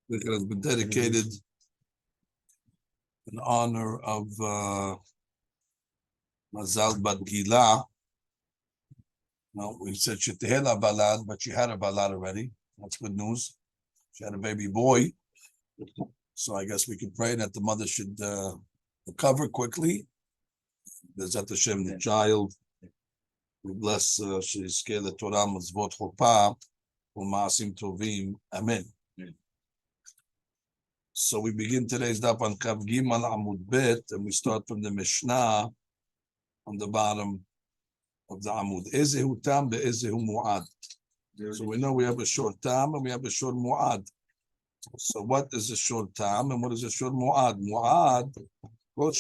It has been dedicated in honor of Mazal Bat Gila. No, we said Shetehela Balad, but she had a Balad already. That's good news. She had a baby boy. So I guess we can pray that the mother should recover quickly. Bezat Hashem, the child. We bless Shizke the Torah Mazvot Chopa U'Maasim Tovim. Amen. So we begin today's daf on Kav Gimal Amud Bet, and we start from the Mishnah on the bottom of the Amud. Ezehu Tam be'ezehu Mu'ad. So we know we have a short Tam and we have a short Mu'ad. So what is a short Tam and what is a short Mu'ad? Mu'ad, so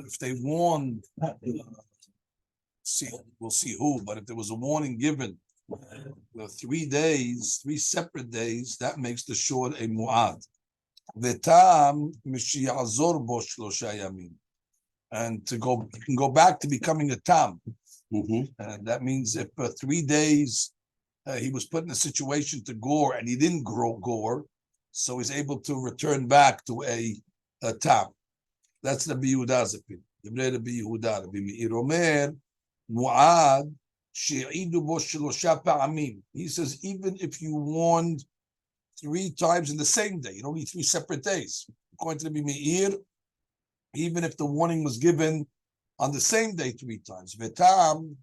if they warned, we'll see who, but if there was a warning given, 3 days, 3 separate days, that makes the short a mu'ad. V'tam mishiyazor bo shlosha yamim, and you can go back to becoming a tam. And that means if 3 days he was put in a situation to gore and he didn't gore, so he's able to return back to a tam. That's the Rabbi Yehuda's opinion. The Rabbi Yehuda, Rabbi Meir Omer, mu'ad. He says, even if you warned 3 times in the same day, you don't need 3 separate days. According to Rabbi Meir, even if the warning was given on the same day 3 times. And the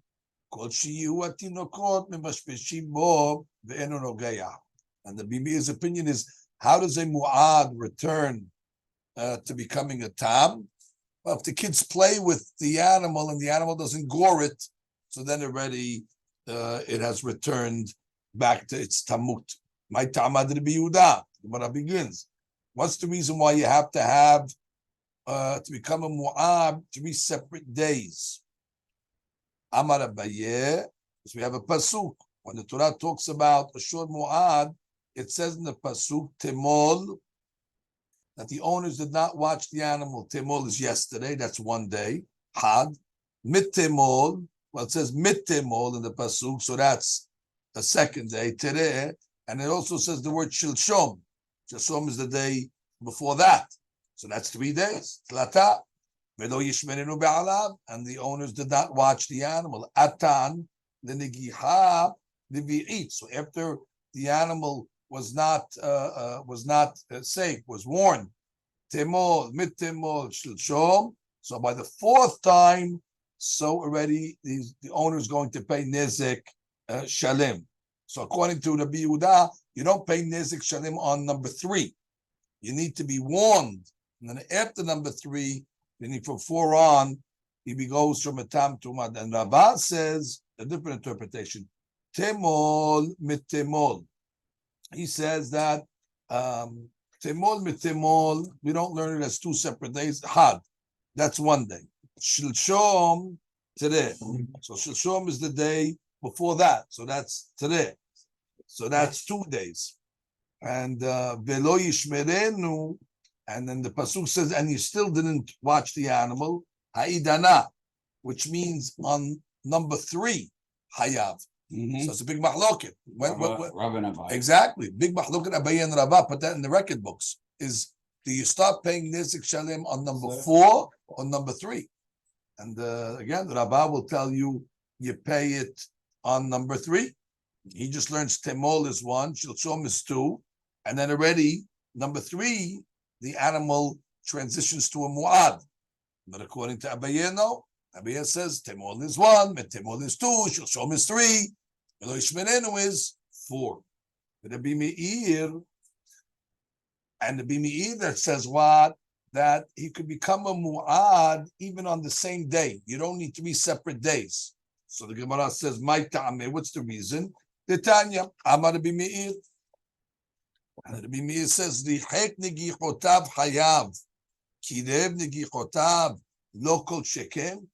Rabbi Meir's opinion is, how does a mu'ad return to becoming a tam? Well, if the kids play with the animal and the animal doesn't gore it, so then already it has returned back to its tamut. My tamad Rabbi Yehuda. The Gemara begins. What's the reason why you have to have to become a mu'ab 3 separate days? Amar Abaye, because we have a pasuk. When the Torah talks about a short mu'ad, it says in the pasuk temol that the owners did not watch the animal. Temol is yesterday. That's 1 day. Had mit temol. Well, it says mittemol in the pasuk, so that's the 2nd day, tereh, and it also says the word shilshom. Shilshom is the day before that, so that's 3 days. Tlata, velo yishmerenu be'alav, and the owners did not watch the animal. Atan, the negiha, the vi'it. So after the animal was not safe, was warned, temol, mittemol, shilshom. So by the 4th time, so already the owner is going to pay nezek shalem. So according to Rabbi Yehuda, you don't pay nezek shalem on number 3. You need to be warned. And then after number 3, then from 4 on, he goes from a tam to mad. And Rabbah says a different interpretation. Temol mitemol. He says that temol mitemol, we don't learn it as 2 separate days. Had, that's 1 day. Shilshom today. So Shilshom is the day before that. So that's today. So that's 2 days. And Velo Yishmerenu, and then the pasuk says, and you still didn't watch the animal, Ha'idana, which means on number 3, Hayav. So it's a big mahloket. Exactly. Big mahloket Abaye and Rabbah, put that in the record books. Is do you start paying Nezik Shalem on number 4 or number 3? And again, the Rabbah will tell you, you pay it on number 3. He just learns Temol is 1, Shilshom is 2, and then already, number 3, the animal transitions to a Mu'ad. But according to Abaye, no. Abaye says Temol is 1, Temol is 2, Shilshom is 3, Velo Yishmerenu is 4. But Rabbi Meir, and the Rabbi Meir that says what? That he could become a mu'ad even on the same day. You don't need 3 separate days. So the Gemara says, "My ta'ameh." What's the reason? The Tanya Amar Rabbi Meir, and Rabbi Meir says, "Rihek negichotav hayav, kirev negichotav lo kol shekem,"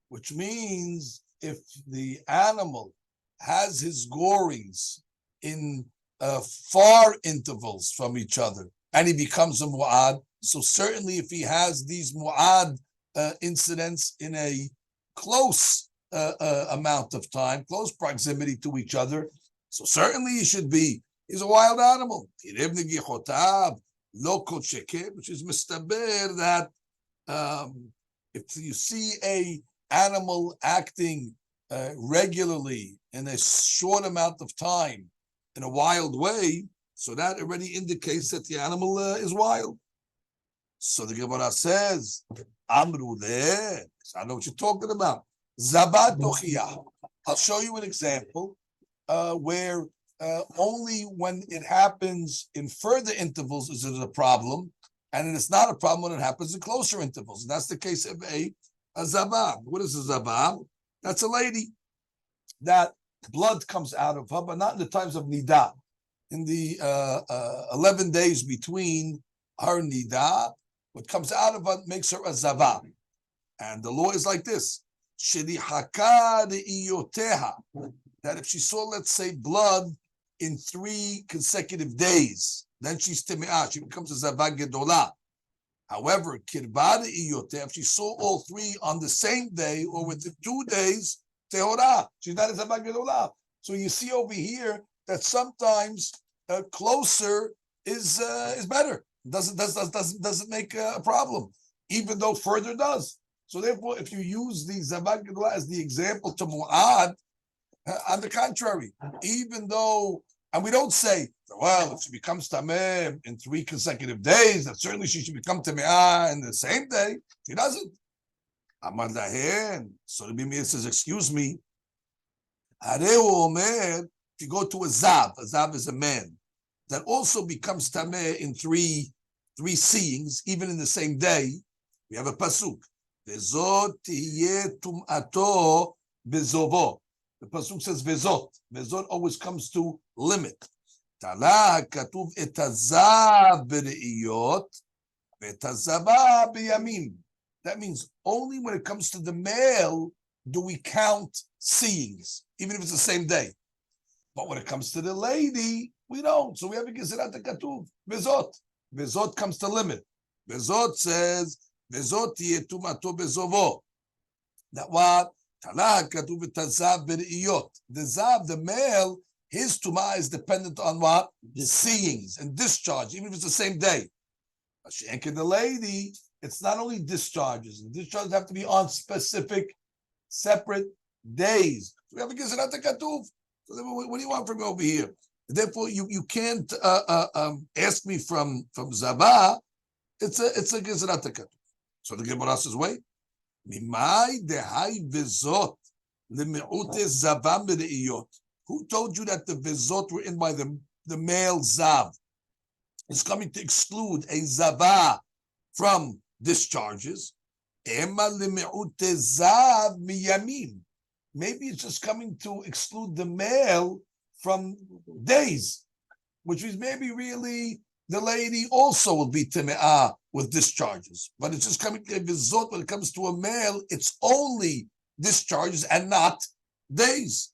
which means if the animal has his gorings in far intervals from each other, and he becomes a mu'ad. So certainly if he has these mu'ad incidents in a close amount of time, close proximity to each other, So certainly he should be. He's a wild animal. Which is mistaber that if you see a animal acting regularly in a short amount of time in a wild way, so that already indicates that the animal is wild. So the Gemara says, Amru le. I know what you're talking about. Zabat tochiyah. I'll show you an example where only when it happens in further intervals is it a problem, and it's not a problem when it happens in closer intervals. And that's the case of a zabab. What is a zabab? That's a lady that blood comes out of her, but not in the times of nida. In the 11 days between her nida, what comes out of her makes her a zabab. And the law is like this. That if she saw, let's say, blood in 3 consecutive days, then she's timi'ah, she becomes a zabah gedolah. However, kirbad iyoteh, if she saw all 3 on the same day or within 2 days, tehorah, she's not a zabah gedolah. So you see over here that sometimes closer is better. Doesn't make a problem, even though further does. So therefore, if you use the zabah gedolah as the example to mu'ad, on the contrary, even though, and we don't say, well, if she becomes tameh in 3 consecutive days, that certainly she should become tameah in the same day. She doesn't. Amar lahen. So the Bimir says, excuse me. If you go to a zav is a man that also becomes tameh in three seeings, even in the same day. We have a pasuk. Vezot tiyeh tum'ato bezovo. The pasuk says vezot. Vezot always comes to limit. Tala katuv etazav bereiyot, etazava beyamim. That means only when it comes to the male do we count seeings, even if it's the same day. But when it comes to the lady, we don't. So we have a gezerat katuv vezot. Vezot comes to limit. Vezot says vezot tiyeh tumato bezovo. That what? The zav, the male, his tumah is dependent on what? Seeings and discharge, even if it's the same day. And the lady, it's not only discharges. The discharges have to be on specific, separate days. So we have a gezerat katuv. So what do you want from me over here? Therefore, you can't ask me from Zabah. It's a gezerat katuv. So the Gemara says, wait. Who told you that the vezot were in by the male zav? It's coming to exclude a zavah from discharges. Maybe it's just coming to exclude the male from days, which means maybe really the lady also will be teme'ah with discharges. But it's just coming to vezot when it comes to a male, it's only discharges and not days.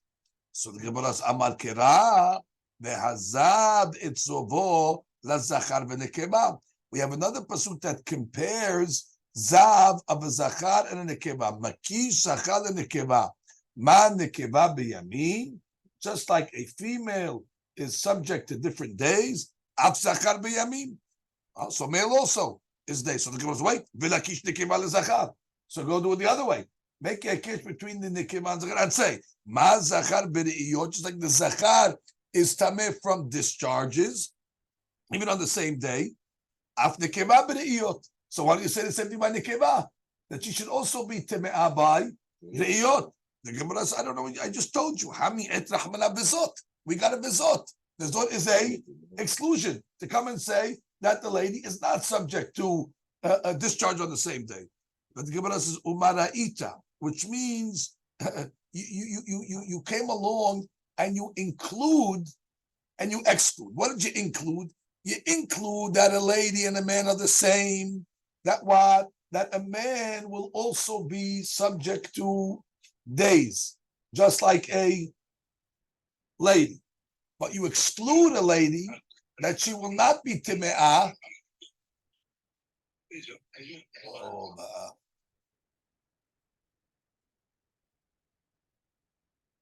So the Gemara says, Amar Kera, Behazad Itzovo, Lazachar Venekeba. We have another pasuk that compares Zav of a Zachar and a Nekeba. Makish Zachar and Nekeba. Ma Nekeba Beyamin. Just like a female is subject to different days, Af Zachar Beyamin. So male also is day. So the Gemara says, wait, Vilakish Nekeba LeZachar. So go do it the other way. Make a case between the Nekeba and Zachar and say, Ma Zachar Bereiyot, just like the Zachar is tameh from discharges, even on the same day. Af Nekeba Bereiyot. So why don't you say the same thing by Nekeba? That she should also be teme'ah by Reiyot. The Gemara says, I don't know, I just told you. Hami et Rahmana Bezot. We got a Bezot. Bezot is a exclusion to come and say that the lady is not subject to a discharge on the same day. But the Gemara says Umaraita, which means you came along and you include and you exclude. What did you include? You include that a lady and a man are the same. That a man will also be subject to days, just like a lady. But you exclude a lady that she will not be time'ah.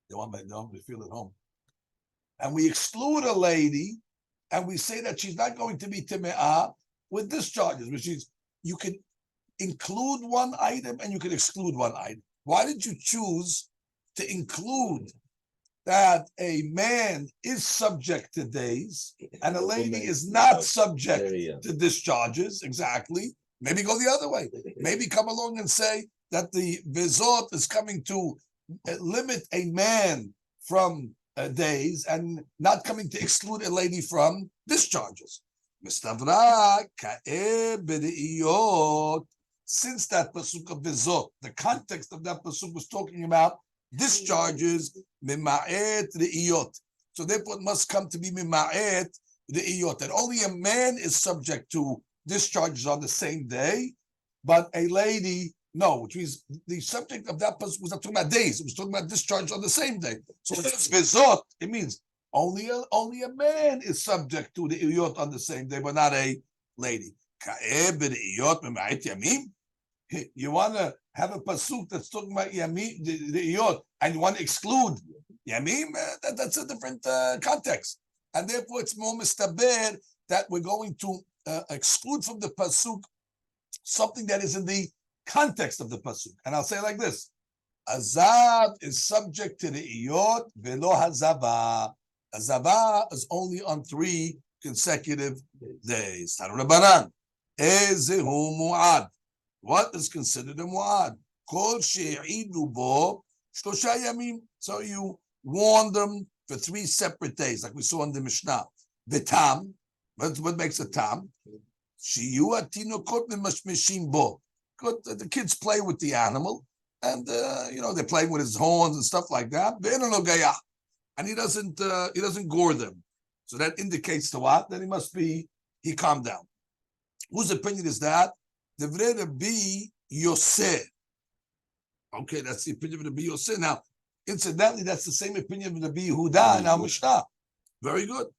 They want me to feel at home. and we exclude a lady, and we say that she's not going to be time'ah with discharges, which is you can include one item and you can exclude one item. Why did you choose to include that a man is subject to days and a lady is not subject to discharges? Exactly. Maybe go the other way. Maybe come along and say that the vizot is coming to limit a man from days and not coming to exclude a lady from discharges. Since that pasuk of vizot, the context of that pasuk was talking about discharges, mima'et re'iyot. So therefore it must come to be mima'et re'iyot, that only a man is subject to discharges on the same day, but a lady, no, which means the subject of that pasuk was not talking about days, it was talking about discharge on the same day. So when it's vizot, it means only a man is subject to the iyot on the same day, but not a lady. You want to have a pasuk that's talking about yamim, the iyot, and you want to exclude yamim? That's a different context, and therefore it's more mistaber that we're going to exclude from the pasuk something that is in the context of the pasuk. And I'll say it like this: Azav is subject to the iyot, velo hazava. Azava is only on 3 consecutive days. Rabbanan, ezehu mu'ad. What is considered a mu'ad? Kol she'idu bo shlosha yamim. So you warn them for 3 separate days, like we saw in the Mishnah. Betam, what makes a tam? Shiyu atinokot mimashmishim bo. The kids play with the animal, and they're playing with his horns and stuff like that. And he doesn't gore them. So that indicates to what? That he calmed down. Whose opinion is that? The Rabbi Yosef. Okay, that's the opinion of Rabbi Yosef. Now, incidentally, that's the same opinion of Rabbi Yehuda in our Mishnah. Very good.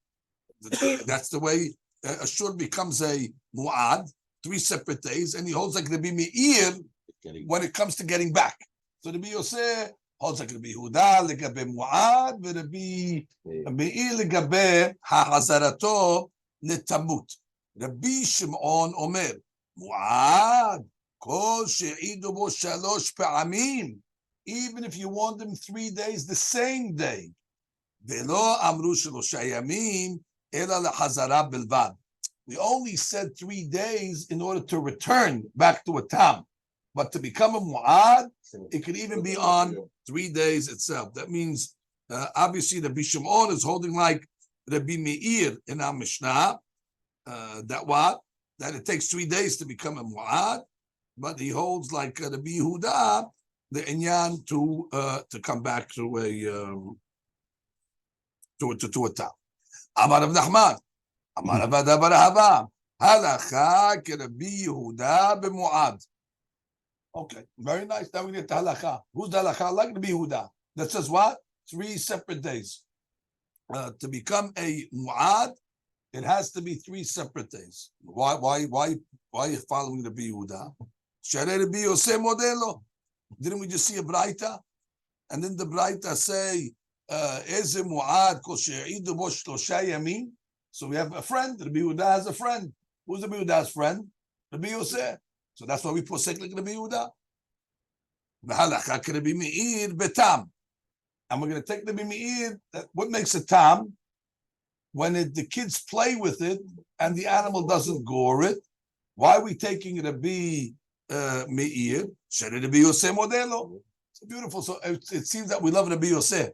That's the way a shur becomes a mu'ad, 3 separate days, and he holds like Rabbi Meir when it comes to getting back. So Rabbi Yosef holds like Rabbi Yehuda legabe mu'ad, Rabbi Meir legabe ha'azarato netamut. Rabbi Shimon Omer mu'ad kol she'idu bo 3 pa'amim. Even if you want them 3 days, the same day. Velo amru 3 yamim ela lehazara bilvad. We only said 3 days in order to return back to a tam. But to become a mu'ad, it could even be on 3 days itself. That means, obviously, the Shimon is holding like Rabbi Meir in our Mishnah, that it takes 3 days to become a mu'ad, but he holds like Rabbi Yehuda, the inyan to come back to a tam. Amar Rav Nachman, Amar Rav Ada bar Ahava, halacha keRabbi Yehuda b'mu'ad. Okay, very nice. Now we get to halakha. Who's the halakha? Like Rabbi Yehuda. That says what? 3 separate days. To become a mu'ad, it has to be 3 separate days. Why are you following Rabbi Yehuda? Sharei Rabbi Yosef modelo. Didn't we just see a braita? And then the braita say, Eze mu'ad kol she'idu bo 3 yamim. So we have a friend. Rabbi Yehuda has a friend. Who's Rabbi Yehuda's friend? Rabbi Yosef. So that's why we posek like Rabbi Yehuda. Rabbi Meir betam. And we're going to take Rabbi Meir. What makes a tam? When the kids play with it and the animal doesn't gore it. Why are we taking Rabbi Meir? Rabbi Yosef modelo. It's beautiful. So it seems that we love Rabbi Yosef.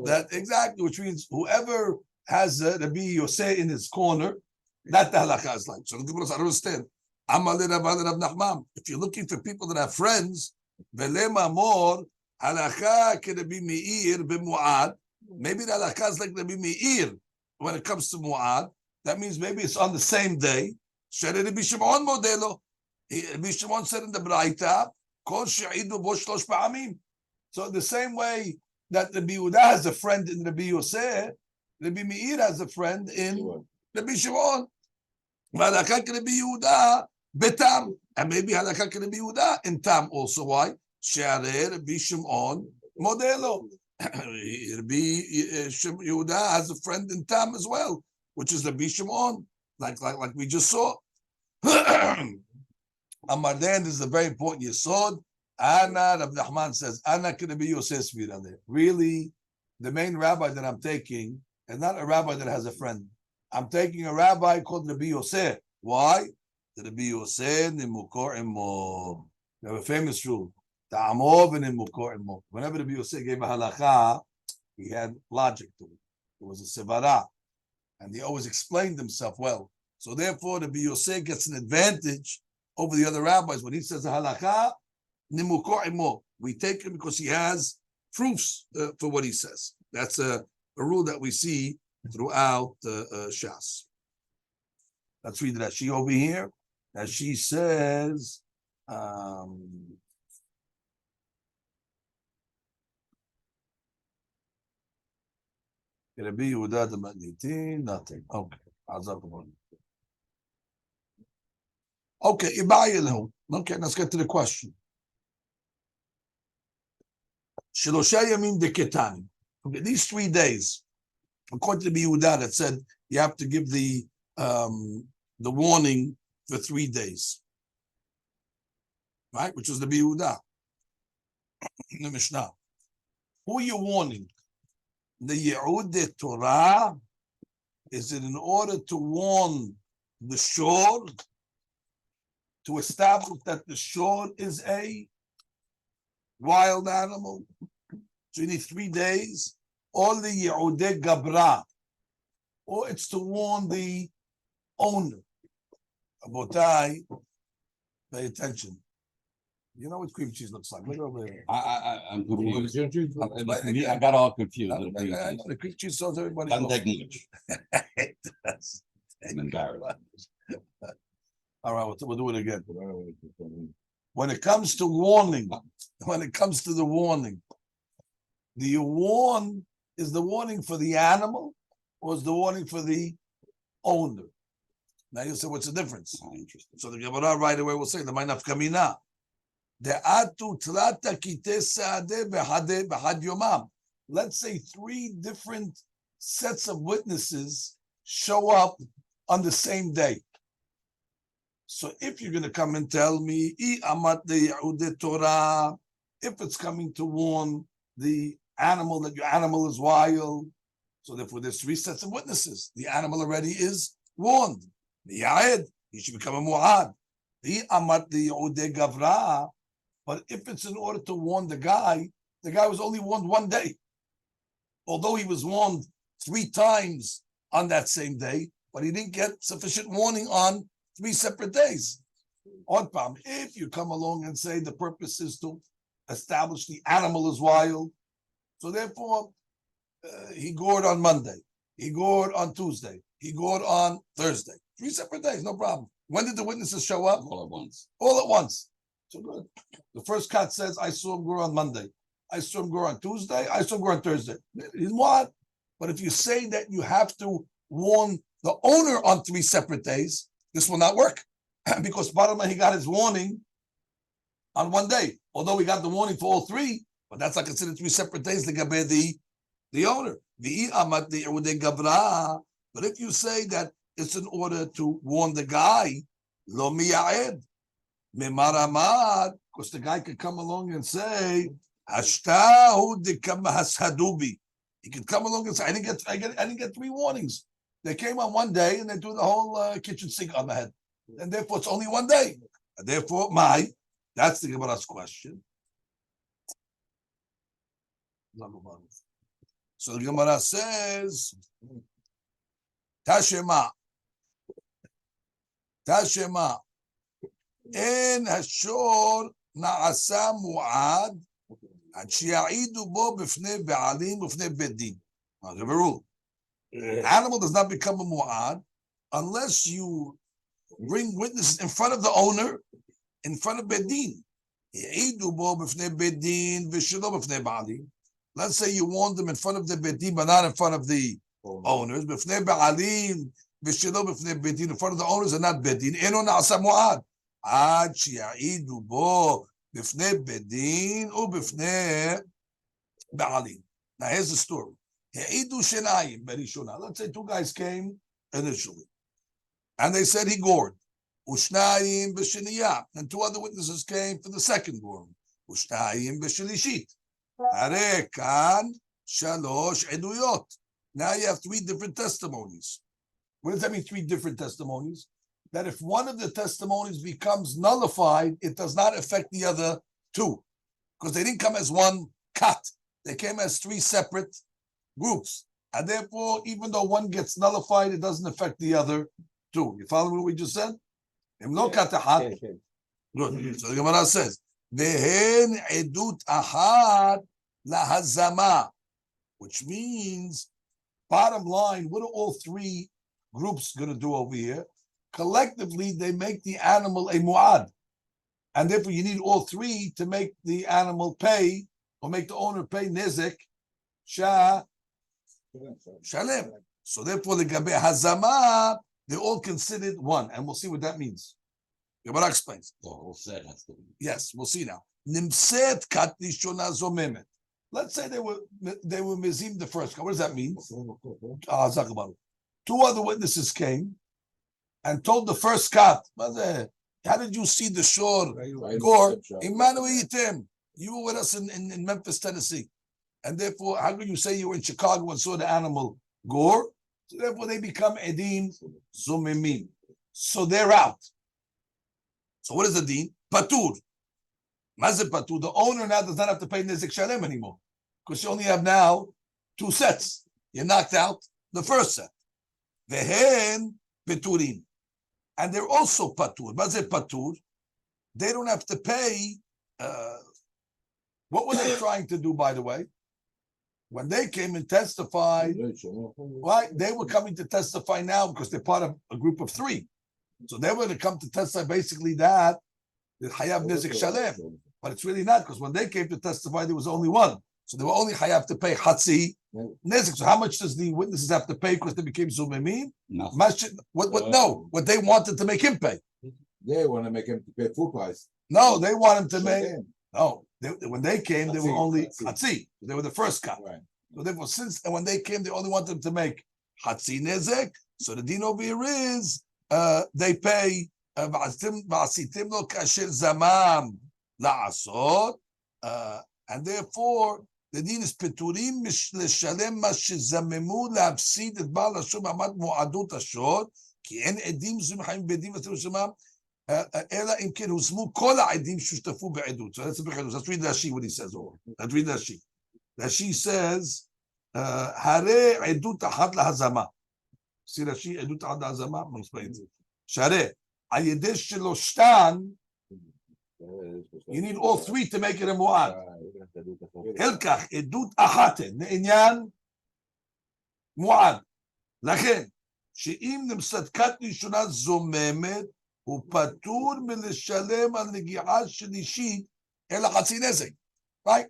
That exactly, which means whoever has Rabbi Yosef in his corner, that the halakha is like. So the Gemara doesn't understand. If you're looking for people that have friends, maybe the halakha is like Rabbi Meir when it comes to mu'ad. That means maybe it's on the same day. Rabbi Shimon modelo. Rabbi Shimon said in the Braita, so the same way that Rabbi Yehuda has a friend in Rabbi Yosef, Rabbi Meir has a friend in Rabbi Shimon. Halakha Rabbi Yehuda betam, and maybe halakha Rabbi Yehuda in tam also. Why? She'arei Rabbi Shimon modelo. Rabbi Yehuda has a friend in Tam as well, which is Rabbi Shimon, like we just saw. Amardan is a very important yesod. Ana, Rabbi Nachman says, Ana can be Yosef Svirale. Really, the main rabbi that I'm taking is not a rabbi that has a friend. I'm taking a rabbi called Rabbi Yosef. Why? The Rabbi Yosef nimukor imo. We have a famous rule. Ta'amov and nimukor imo. Whenever Rabbi Yosef gave a halacha, he had logic to it. It was a sevara. And he always explained himself well. So therefore, Rabbi Yosef gets an advantage over the other rabbis. When he says a halakha, nimukor imo, we take him because he has proofs for what he says. That's a rule that we see throughout Shas. Let's read Rashi over here. Rashi says, Rabbi Yehuda the Magniti, nothing. Okay. Okay, okay, let's get to the question. Okay, these 3 days, according to the Yehuda that said you have to give the warning for 3 days, right? Which was the Yehuda in the Mishnah. Who are you warning? The Yehud Torah? Is it in order to warn the shore, to establish that the shore is a wild animal? So you need 3 days. Or the Yehudei Gabra, or it's to warn the owner. Abotai, pay attention. You know what cream cheese looks like? Look over here. I'm confused. I got all confused. The cream cheese shows everybody. Doesn't take much. It does. I'm embarrassed. All right, we'll do it again. When it comes to warning, do you warn? Is the warning for the animal or is the warning for the owner? Now you say, what's the difference? Interesting. So the Gemara right away will say, the Ma'anaf Kamina. Let's say 3 different sets of witnesses show up on the same day. So if you're going to come and tell me, if it's coming to warn the animal that your animal is wild, so therefore there's 3 sets of witnesses. The animal already is warned. He should become a mu'ad. But if it's in order to warn the guy was only warned 1 day. Although he was warned 3 times on that same day, but he didn't get sufficient warning on 3 separate days. If you come along and say the purpose is to establish the animal is wild, so therefore he gored on Monday, he gored on Tuesday, he gored on Thursday. 3 separate days, no problem. When did the witnesses show up? All at once. All at once. So good. The first cut says, I saw him go on Monday. I saw him go on Tuesday. I saw him go on Thursday. He's what? But if you say that you have to warn the owner on 3 separate days, this will not work. Because bottom line, he got his warning on 1 day. Although he got the warning for all 3, but that's not considered 3 separate days to get the owner. But if you say that it's in order to warn the guy, lo miya'ed, because the guy could come along and say, Hashtahu dikama hashadubi. He could come along and say, I didn't get 3 warnings. They came on 1 day and they threw the whole kitchen sink on the head. And therefore it's only 1 day. And therefore, that's the Gemara's question. So the Gemara says, Tashema. En hashor na'asa mu'ad ad shiya'idu bo b'fnei ba'alim b'fnei bedin. Now, the rule. Animal does not become a mu'ad unless you bring witnesses in front of the owner, in front of bedin. Ya'idu bo b'fnei bedin v'shelo b'fnei ba'alim. Let's say you warned them in front of the bedin, but not in front of the owners. B'fnei ba'alim v'shelo b'fnei bedin, in front of the owners and not bedin. Eno na'asa mu'ad. עד שיעידו בו בפני בית דין ובפני בעלים. Now here's the story. Let's say two guys came initially, and they said he gored. And two other witnesses came for the second goring. Now you have three different testimonies. What does that mean, three different testimonies? That if one of the testimonies becomes nullified, it does not affect the other two. Because they didn't come as one cut. They came as three separate groups. And therefore, even though one gets nullified, it doesn't affect the other two. You follow what we just said? Good. So the Gemara says, Vehen edut ahad lahazama, which means, bottom line, what are all three groups going to do over here? Collectively, they make the animal a mu'ad. And therefore, you need all three to make the animal pay, or make the owner pay nezek, shalem. So therefore, the gabe hazama, they're all considered one. And we'll see what that means. Gemara explains. Yes, we'll see now. Nimset kat lishona zomemet. Let's say they were mizim the first cut. What does that mean? Two other witnesses came and told the first cut, how did you see the shore? Gore, Emmanuel Yitim. You were with us in Memphis, Tennessee. And therefore, how could you say you were in Chicago and saw the animal gore? So therefore, they become Edim Zumimim. So they're out. So what is the deen? Patur. Mazib Patur. The owner now does not have to pay Nezik Shalem anymore. Because you only have now two sets. You knocked out the first set. Vehen Peturim. And they're also Patur. Mazib Patur. They don't have to pay. What were they trying to do, by the way? When they came and testified, right? They were coming to testify now because they're part of a group of three. So they were going to come to testify basically that Hayav Nezik Shalem. But it's really not, because when they came to testify, there was only one. So they were only Hayav to pay Hatzi Nezik. So how much does the witnesses have to pay because they became Zumimim? No. No. What they wanted to make him pay. They want to make him pay full price. No, they want him to make. No. When they came, they were only Hatzi. They were the first cut. Right. So therefore, when they came, they only wanted them to make Hatzi Nezek. So the din over here is they pay and therefore the din is Peturim לשלם מה שזממו להפסיד את בעל השור מעמד מועדות השור כי אין עדים זומחים בעדים ושמם אלא אם כן הוזמו כל העדים שהשתתפו בעדות. So that's a big Let's read Rashi what he says over. Let's read Rashi. Rashi says הרי עדות אחת להזמה. See Rashi עדות אחת להזמה? I'm explaining it. שהרי על ידי שלושתן you need all three to make it a mu'ad. אלכך עדות אחת לעניין מועד. לכן שאם נמסד כת ראשונה זוממת הוא פטור מלשלם על נגיעה שלישית אלא חצי נזק. Right?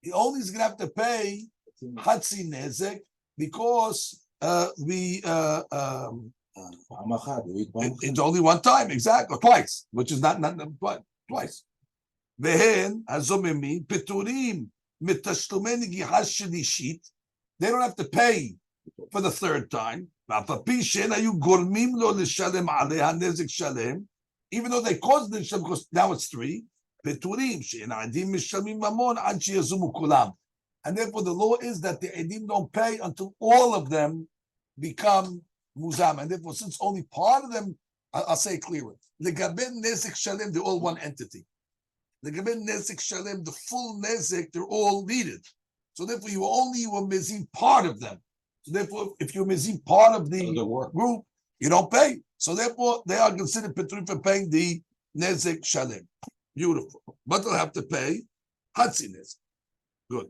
He only is going to have to pay חצי נזק because it's only one time, exactly, or twice, which is not twice. והן הזוממים פטורים מתשלומי נגיעה שלישית. They don't have to pay for the third time. ואף על פי שאין היו גורמים לו לשלם עליה נזק שלם, even though they caused the לשלם, because now it's three, פטורים שאין העדים משלמים ממון עד שיזומו כולם. And therefore the law is that the עדים don't pay until all of them become muzam. And therefore, since only part of them, I'll say it clearer. Legabe nezek shalem, they're all one entity. Legabe nezek shalem, the full nezek, they're all needed. So therefore, you were mizim part of them. So therefore, if you're mizim part of the group, you don't pay. So therefore, they are considered petrim for paying the nezek shalem. Beautiful. But they'll have to pay hatzi nezek. Good.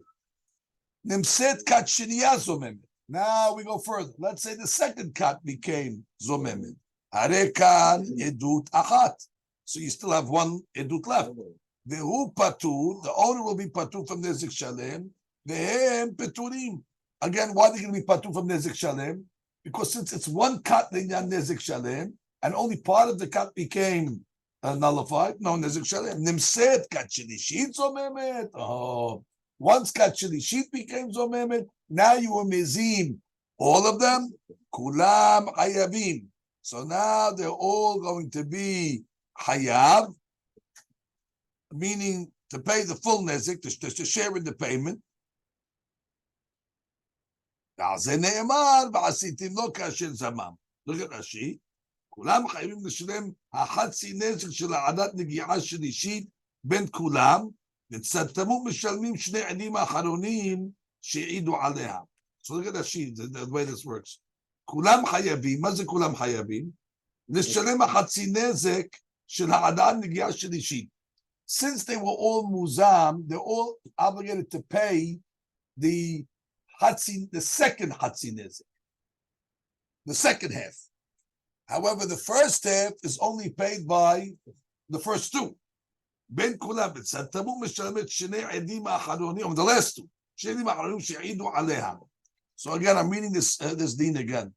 Nimset kat shiriya zomem. Now we go further. Let's say the second cut became zomemet. Harekan edut achat. So you still have one edut left. Vehu patur. The owner will be patur from nezik shalem. Vehem peturim. Again, why are they going to be patur from nezik shalem? Because since it's one cut, then you have nezik shalem, and only part of the cut became nullified. No nezik shalem. Nimset kat shelishit zomemet. Oh, Once kat shlishit became zomemet, now you were mezim all of them. Kulam hayavim. So now they're all going to be hayav, meaning to pay the full nezik, to share in the payment. Look at Rashi. כולם חייבים לשלם החצי נזק של העדת נגיעה שלישית בין כולם, וצטמו משלמים שני עדים האחרונים שהעידו עליה. So look at Rashi, the way this works. כולם חייבים, מה זה כולם חייבים? לשלם החצי נזק של העדת נגיעה שלישית. Since they were all muzam, they're all obligated to pay the second hatzi nezik, the second half. However, the first half is only paid by the first two. Ben kulam b'tzatamu mishalmet shnei edim ha'acharonim, the last two. Shnei edim ha'acharonim she'idu aleha. So again, I'm reading this din again.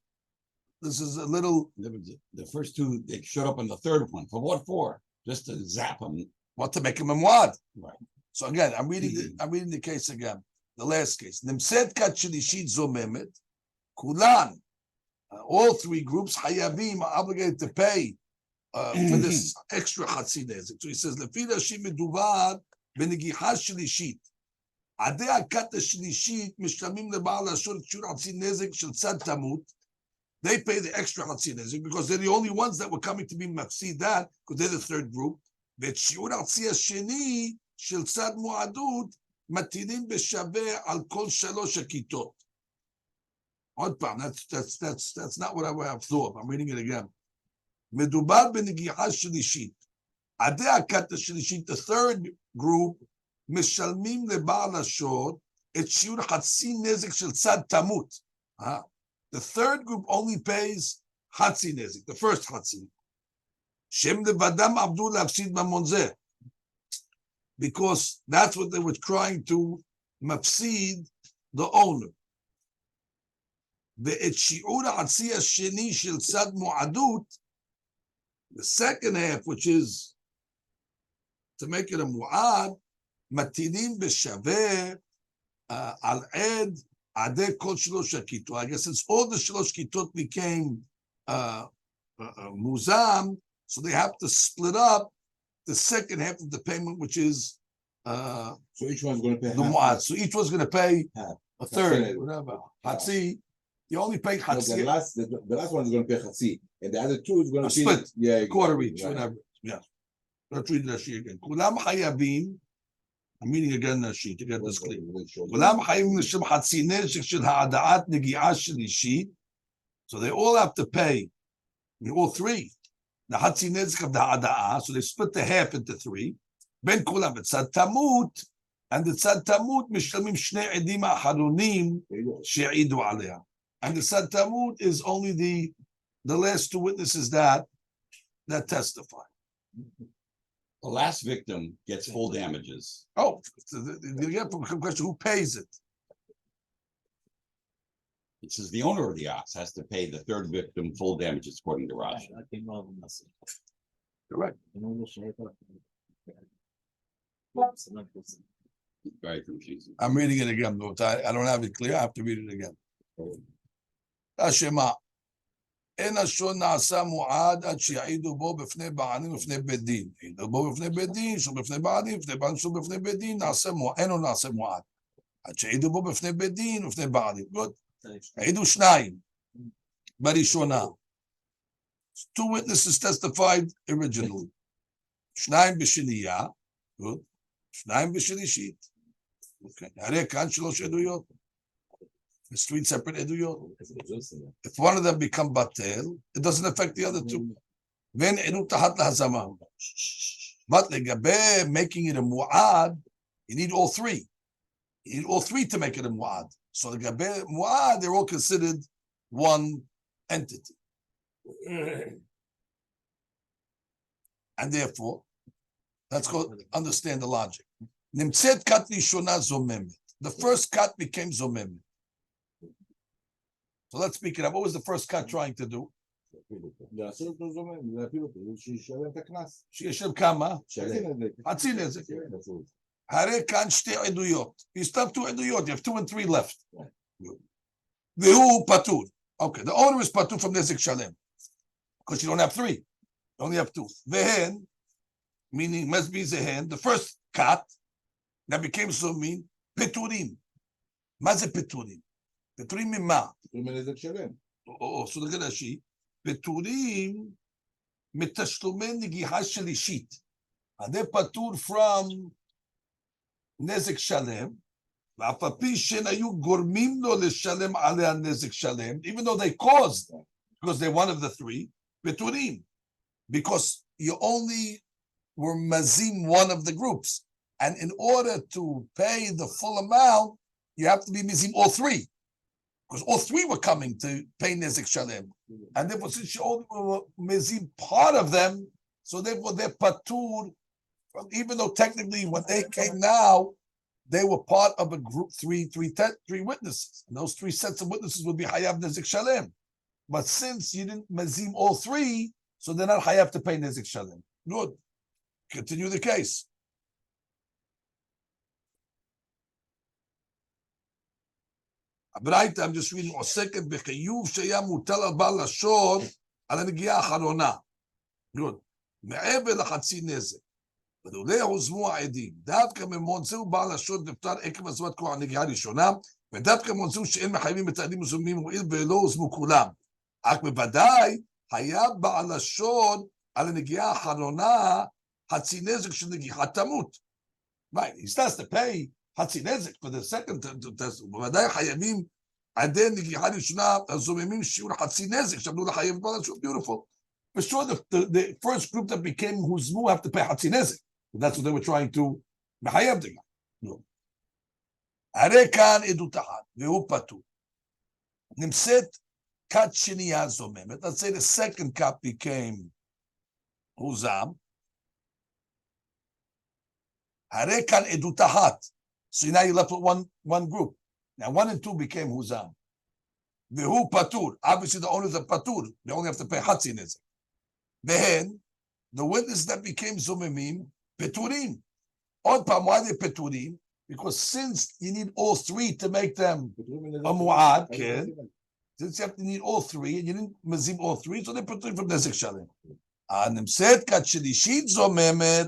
This is a little. The first two, they showed up on the third one. For what for? Just to zap them. What, to make him a muad? Right. So again, I'm reading the case again. The last case. Nimsed kat shlishit zomemet. Kulan. All three groups, hayavim, are obligated to pay for this extra chatzi nezik. So he says, "Lefi Rashi meduvar b'negicha shlishit. Adei akat shlishit mishlamim leba'al hashor shur chatzi nezik shel tzad tamut." They pay the extra chatzi nezik because they're the only ones that were coming to be mafsid that, because they're the third group. V'shur chatzi hasheni shel tzad mu'adut matinim b'shaveh al kol shalosh hakitot. That's not what I have thought. I'm reading it again. מדובר בנגיעה שלישית. עדי הכת השלישית, the third group, משלמים לבעל השור את שיעור חצי נזק של צד תמות. The third group only pays חצי נזק, the first חצי. שהם לבדם עבדו להפסיד ממון זה. Because that's what they were trying to מפסיד the owner. ואת שיעור החצי השני של צד מועדות, the second half, which is to make it a mu'ad, מטילים בשווה על עד עדי כל שלוש הכיתות. I guess since all the שלוש כיתות became muzam, so they have to split up the second half of the payment, which is so each one's going to pay the mu'ad. So each one's going to pay a third, whatever. Hatzi, you only pay hatzi. The last one is going to pay hatzi, and the other two is going to pay split. Yeah, Quarter each, right. whatever. Yeah. Let's read Rashi again. Kulam hayavim. I'm reading again Rashi to get this clear. Kulam hayavim l'shem hatzi nezek shel ha'ada'at negi'ah shlishit. So they all have to pay. All three. The hatzi nezek of the ha'ada'ah. So they split the half into three. Ben kulam tzad tamut, and the tzad tamut mishlamim shnei edim ha'acharonim she'idu aliyah. And the tzad tamut is only the last two witnesses that testify. The last victim gets full damages. Oh, the question: who pays it? It says the owner of the ox has to pay the third victim full damages, according to Rashi. Correct. Very confusing. I'm reading it again, though. I don't have it clear. I have to read it again. Ashema. אין השון נעשה מועד עד שיעידו בו בפני בעלים ובפני בית דין. יעידו בו בפני בית דין, שוב בפני בעלים, בפני בעלים, שוב בפני בית דין, אינו נעשה מועד. עד שיעידו בו בפני בית דין ובפני בעלים. העידו שניים בראשונה. Two witnesses testified originally. שניים בשנייה, שניים בשלישית. הרי כאן שלוש עדויות. It's three separate eduyot. If one of them become batel, it doesn't affect the other two. Then edut tahat lahazama. But legabe making it a mu'ad, you need all three. You need all three to make it a mu'ad. So legabe mu'ad, they're all considered one entity. And therefore, let's go understand the logic. Nimtzet kat rishona zomemet. The first kat became zomemet. So let's speak it up. What was the first cut trying to do? שישלם כמה? חצי נזק. הרי כאן שתי עדויות. You still have 2 עדויות. You have 2 and 3 left. והוא פטור. Okay, the owner is patur from Nezek Shalem. Because you don't have 3. You only have 2. Vehen, meaning must be Zehen, the first cat that became so mean, Peturim. מה זה פטורים? פטורים ממה? פטורים מנזק שלם. So look at Rashi. פטורים מתשלומי נגיחה שלישית. they פטור from נזק שלם, ואף על פי שהן היו גורמים לו לשלם עליה נזק שלם, even though they caused, because they're one of the 3, פטורים. Because you only were mazim one of the groups. And in order to pay the full amount, you have to be mazim all 3. Because all 3 were coming to pay Nezek Shalem. And therefore, since you only were mazim part of them, so therefore they're patur, even though technically when they came now, they were part of a group, 3 witnesses. And those 3 sets of witnesses would be Hayav Nezek Shalem. But since you didn't mazim all 3, so they're not Hayav to pay Nezek Shalem. Good. Continue the case. Abraita, I'm just reading. עוסקת בחיוב שהיה מוטל על בעל השור על הנגיעה האחרונה. Good. מעבר לחצי נזק. ולולא הוזמו העדים. דווקא ממונצאו בעל השור נפטר עקב עזבת כוח הנגיעה הראשונה, ודווקא ממונצאו שאין מחייבים את העדים מזוממים הואיל ולא הוזמו כולם. אך בוודאי היה בעל השור על הנגיעה האחרונה חצי נזק של נגיחה תמות. Right, he starts to pay חצי נזק for the second test, בוודאי חייבים עדי נגיחה ראשונה הזוממים שיעור חצי נזק, שעמדו לחייב בעל השור, beautiful. For sure, the first group that became huzmu have to pay חצי נזק. That's what they were trying to מחייב them. No. הרי כאן עדות אחת, והוא פטור. נמצאת כת שנייה זוממת. Let's say the second cup became huzam. הרי כאן עדות אחת. So now you left with one group. Now 1 and 2 became huzam. והוא פטור. Obviously the owners are פטור. They only have to pay חצי נזק. והן, the witnesses that became zomemim, פטורים. עוד פעם, why they פטורים? Because since you need all 3 to make them a mu'ad, since you have to need all 3, and you didn't mazim all 3, so they pטורים from נזק שלם. הנמצאת כת שלישית זוממת,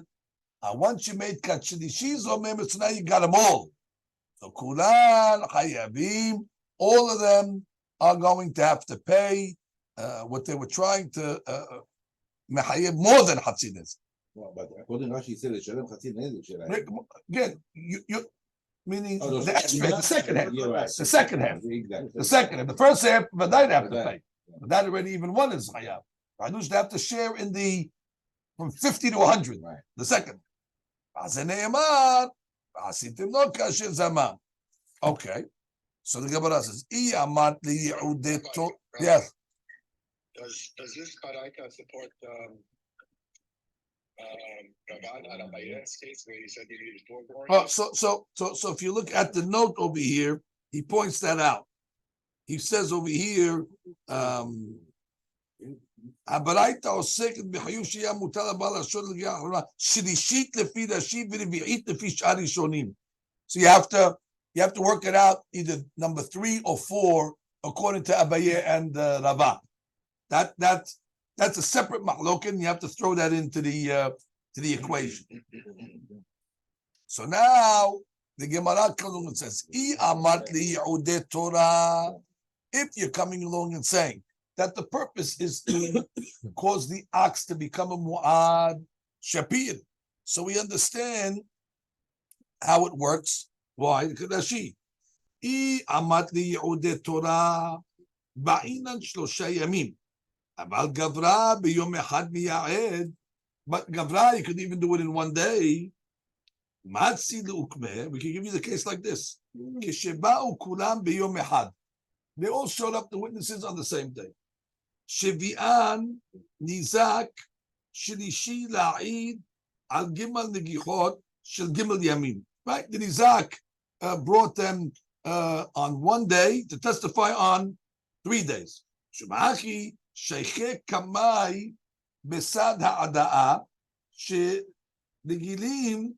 once you made כת שלישית זוממת, so now you got them all. So כולן חייבים, all of them are going to have to pay what they were trying to מחייב more than חצי נזק. But according to Rashi, he said לשלם חצי נזק שלהם. Again, you meaning Oh, the extra, the second half. You're right. The second half. Exactly. The second half. The first half, but they have to pay. But that already even 1 is chayav. They have to share in the from 50 to 100. Right. The second. אז זה נאמר, עשיתם לו כאשר זמם. Okay. So the Gemara says, אי אמרת ליעודי תורה. Yes. Does this Baraita support Rabbi Eli's case where he said he needed 4 Well, so if you look at the note over here, he points that out. He says over here, הברייתא עוסקת בחיוב שיהיה מוטל על בעל השור לנגיעה האחרונה, שלישית לפי ראשי ורביעית לפי שאר ראשונים. So you have to work it out either number 3 or 4 according to Abaye and Rava. That's a separate mahlokin, and you have to throw that into the equation. So now the Gemara comes along and says, Torah, if you're coming along and saying that the purpose is to cause the ox to become a mu'ad shapir. So we understand how it works. Why? Rashi. amat li Torah ba'inan shlosha yamim. But Gavra b'yom echad miya'ed. But Gavra, you could even do it in 1 day. Matzi le'ukmeh. We can give you the case like this. Kisheba'u kulam b'yom echad. They all showed up, the witnesses, on the same day. Shevi'an nizak shlishi la'id al gimal negichot shel gimal yamim. Right? The nizak brought them on 1 day to testify on 3 days. Shumachi sheikhe kamai besad ha'ada'a sheligilim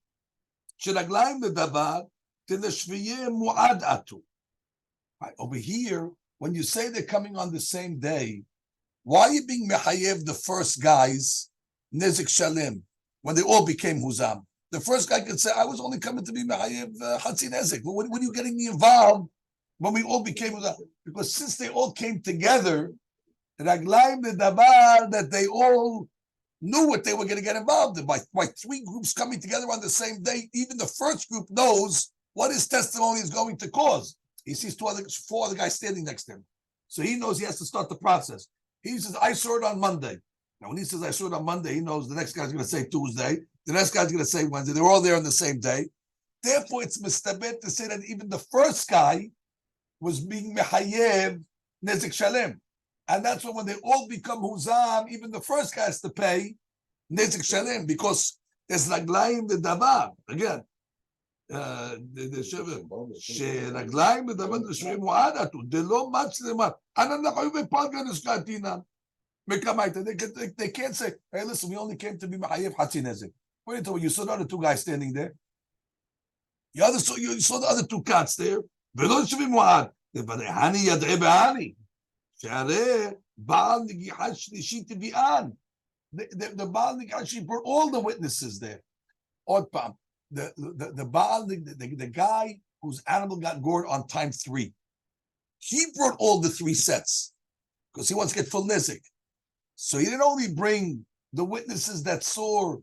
Shiraglaim the davar to the shviye muad atu. Right, over here, when you say they're coming on the same day, why are you being mechayev the first guys nezik shalim when they all became huzam? The first guy could say, "I was only coming to be mechayev hatzi nezik." But what are you getting me involved when we all became huzam? Because since they all came together, raglaim the davar that they all knew what they were going to get involved in. By three groups coming together on the same day, even the first group knows what his testimony is going to cause. He sees four other guys standing next to him. So he knows he has to start the process. He says, I saw it on Monday. Now, when he says, I saw it on Monday, he knows the next guy's going to say Tuesday. The next guy's going to say Wednesday. They're all there on the same day. Therefore, it's mistabet to say that even the first guy was being mehayev nezik shalem. And that's when they all become huzam, even the first guy has to pay nezik shalem because there's raglaim the davar. Again, שרגליים מדבר לשמי מועד עתו, דלא מצלמה, אנחנו היו בפלגה נזקעתינם. They can't say, hey, listen, we only came to be Mahayev Hatzi Nezek. What are you talking? You saw the other two guys standing there. You saw the other two cats there. ולא לשמי מועד. ובדהני ידעי בהני. שהרי בעל נגיחה שלישית תביען. The Baal Nighashi brought all the witnesses there. Odd pam. The Baal, the guy whose animal got gored on time 3, he brought all the 3 sets because he wants to get full nizik. So he didn't only bring the witnesses that saw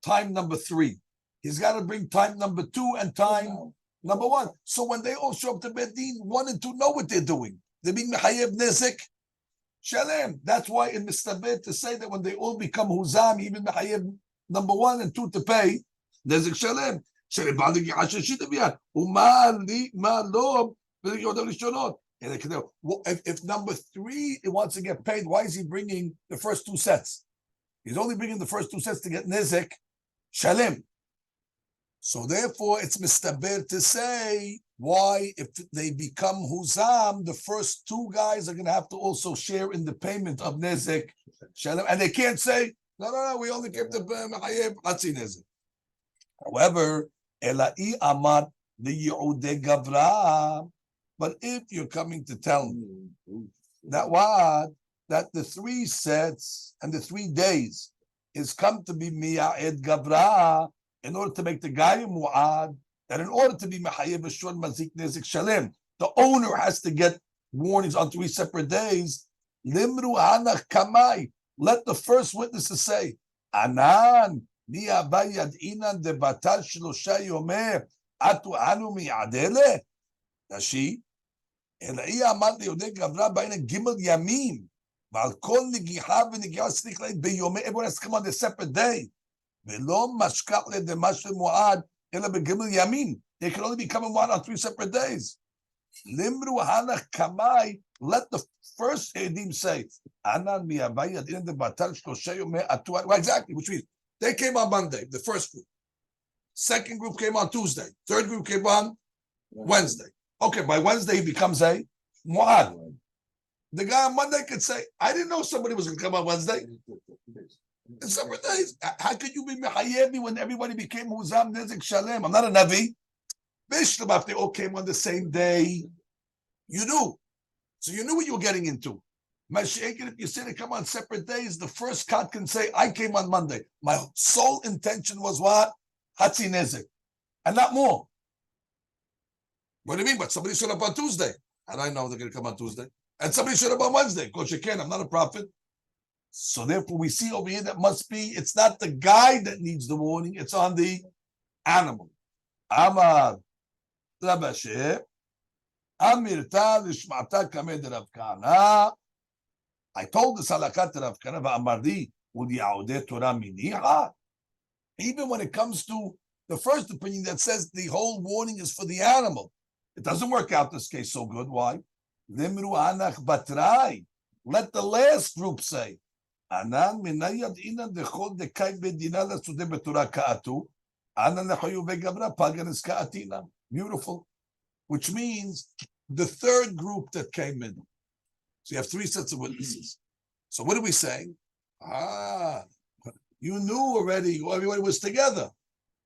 time number 3. He's got to bring time number 2 and time number 1. So when they all show up to Bedin, 1 and 2 know what they're doing. They're being mechayev nizik shalem. That's why in Mistabed to say that when they all become huzam, even mechayev number 1 and 2 to pay. נזק שלם, שלבעל נגיעה שישית הביאה, ומה לא, ולגיעות הראשונות. If number 3 it wants to get paid, why is he bringing the first 2 sets? He's only bringing the first 2 sets to get nezek shalem. So therefore, it's mistaber to say why, if they become huzam, the first 2 guys are going to have to also share in the payment of nezek shalem, and they can't say, no, we only came to mechayev hatzi nezek. However, Elai Amad the Yehude Gavra. But if you're coming to tell me that the 3 sets and the 3 days is come to be Miya'ed Gavra in order to make the guy Mu'ad, that in order to be Mechayev Shor Mazik Nezik Shalem, the owner has to get warnings on 3 separate days. Limru Hanach Kamai. Let the first witnesses say, Anan. מי הבא ידעינן דבטל 3 יומי עטו אנו מיעדלה? נשי, אלא היא אמרת ליהודי גברה בעין ג' ימים, ועל כל נגיחה ונגיעה צריך להגיד ביומי, everyone has to come on a separate day, ולא משכח לדמש למועד, אלא בג' ימים. They can only become one on 3 separate days. לימרו הנך קמאי, let the first עדים say, אנן מי הבא ידעינן דבטל 3 יומי עטו אנו, exactly, which means, they came on Monday, the first group. Second group came on Tuesday. Third group came on Wednesday. Okay, by Wednesday he becomes a mu'ad. The guy on Monday could say, I didn't know somebody was going to come on Wednesday. In separate days. How could you be mechayev when everybody became huzam nezik shalem? I'm not a navi. Bishlam, if they all came on the same day, you knew. So you knew what you were getting into. Masechet, if you say they come on separate days, the first cat can say, I came on Monday. My sole intention was what? Hatzi nezek. And not more. What do you mean? But somebody showed up on Tuesday. And I know they're going to come on Tuesday. And somebody showed up on Wednesday. Because you can, I'm not a prophet. So therefore we see over here that must be, it's not the guy that needs the warning, it's on the animal. Amar Rabashe Amirta Lishmata Kamed Rav Kana. I told the Salakat Rav Kana Amardi Udiyaude Torah Miniha. Even when it comes to the first opinion that says the whole warning is for the animal, it doesn't work out this case so good. Why? Limru Anach Batrai. Let the last group say. Anan minayad inan dechol dekai bedina lasude betorah kaatu. Anan lechoyu vegavra paganis kaatina. Beautiful. Which means the third group that came in. So you have 3 sets of witnesses. So what are we saying? You knew already, everybody was together.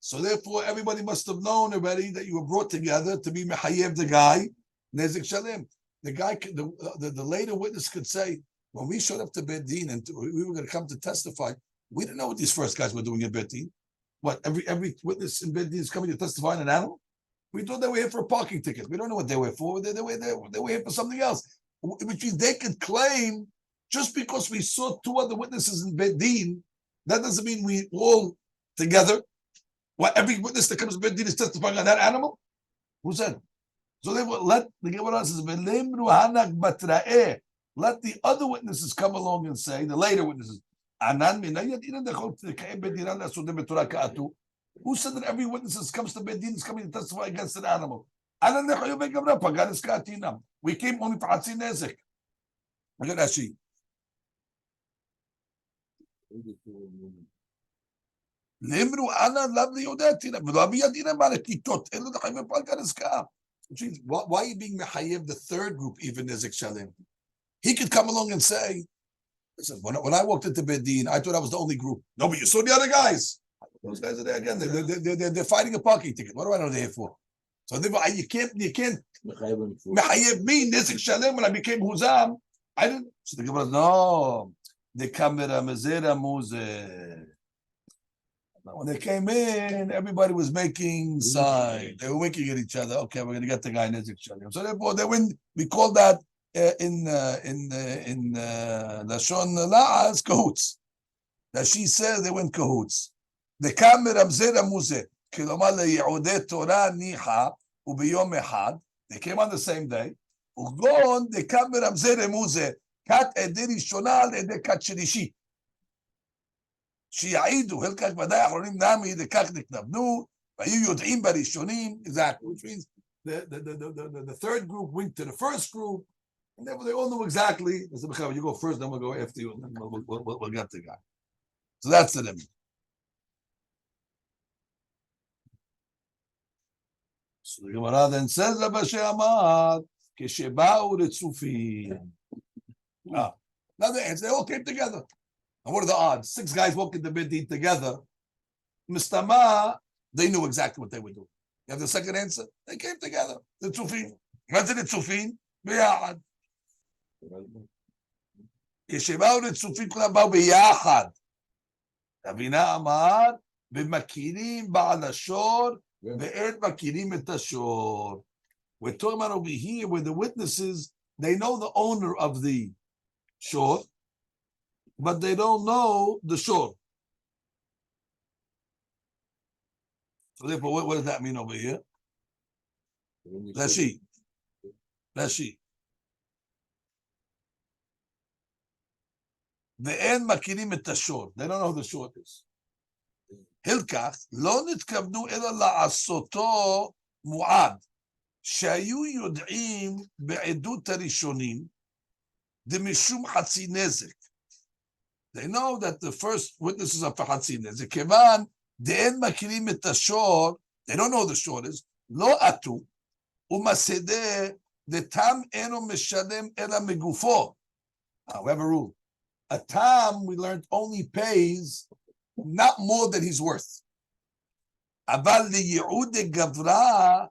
So therefore, everybody must have known already that you were brought together to be mechayev the guy, nezik shalem. The guy, the later witness could say, when we showed up to Beit Din and we were going to come to testify, we didn't know what these first guys were doing at Beit Din. What, every witness in Beit Din is coming to testify on an animal? We thought they were here for a parking ticket. We don't know what they were for. They were here for something else. Which means they could claim, just because we saw two other witnesses in Beit Din, that doesn't mean we all together. What, every witness that comes to Beit Din is testifying on that animal? Who said? So they will let the Gemara says, let the other witnesses come along and say, the later witnesses, who said that every witness comes to Beit Din is coming to testify against an animal? We came only for Hatzi Nezek. Look at Rashi. Why are you being mechayev the third group, even Nezek Shalem? He could come along and say, listen, when I walked into Beit Din, I thought I was the only group. No, but you saw the other guys. Those guys are there again. They're fighting a parking ticket. What do I know they're here for? So you can't mechayev me, Nezek Shalem, when I became Huzam. I didn't. So the Gemara, no. The camera mezera muze. When they came in, everybody was making signs. They were winking at each other. Okay, we're going to get the guy Nezek Shalem. So therefore, they win. We call that in Lashon La'az cahoots. That she says they went cahoots. The camera mezera muze. Kilomar leYehudei Torah niha ubiyom echad. They came on the same day. Ugon the camera mezera muze. Kat eder rishona al eder kat shlishi. שיעידו, חלקך ודאי האחרונים נמי, לכך נתנבנו, והיו יודעים בראשונים, exactly, which means the third group went to the first group, and they all knew exactly. They said, you go first, then we'll go after you, and then we'll get the guy. So that's the limit. So the Gemara then says, Rabbi She'amad, כשבאו רצופים. Now they all came together. And what are the odds? 6 guys walking the Beit Din together. Mistama, they knew exactly what they would do. You have the second answer? They came together. The Tzufin. What did the Tzufin? ביחד. כשבאו לצופים כולם באו ביחד. אבינה אמר, ומכירים בעל השור, ואין מכירים את השור. We're talking about over here where the witnesses, they know the owner of the shore, but they don't know the shore. So therefore, what does that mean over here? Rashi. ואין מכירים את השור. They don't know who the shore is. הלקח, לא נתכוונו אלא לעשותו מועד, שהיו יודעים בעדות הראשונים, דמשום חצי נזק. They know that the first witnesses are for חצי נזק. כיוון דאין מכירים את השור, they don't know who the shore is, לא עטו, ומסדה, דתם אינו משלם אלא מגופו. We have a rule. A tam, we learned, only pays not more than he's worth. אבל לייעוד גברה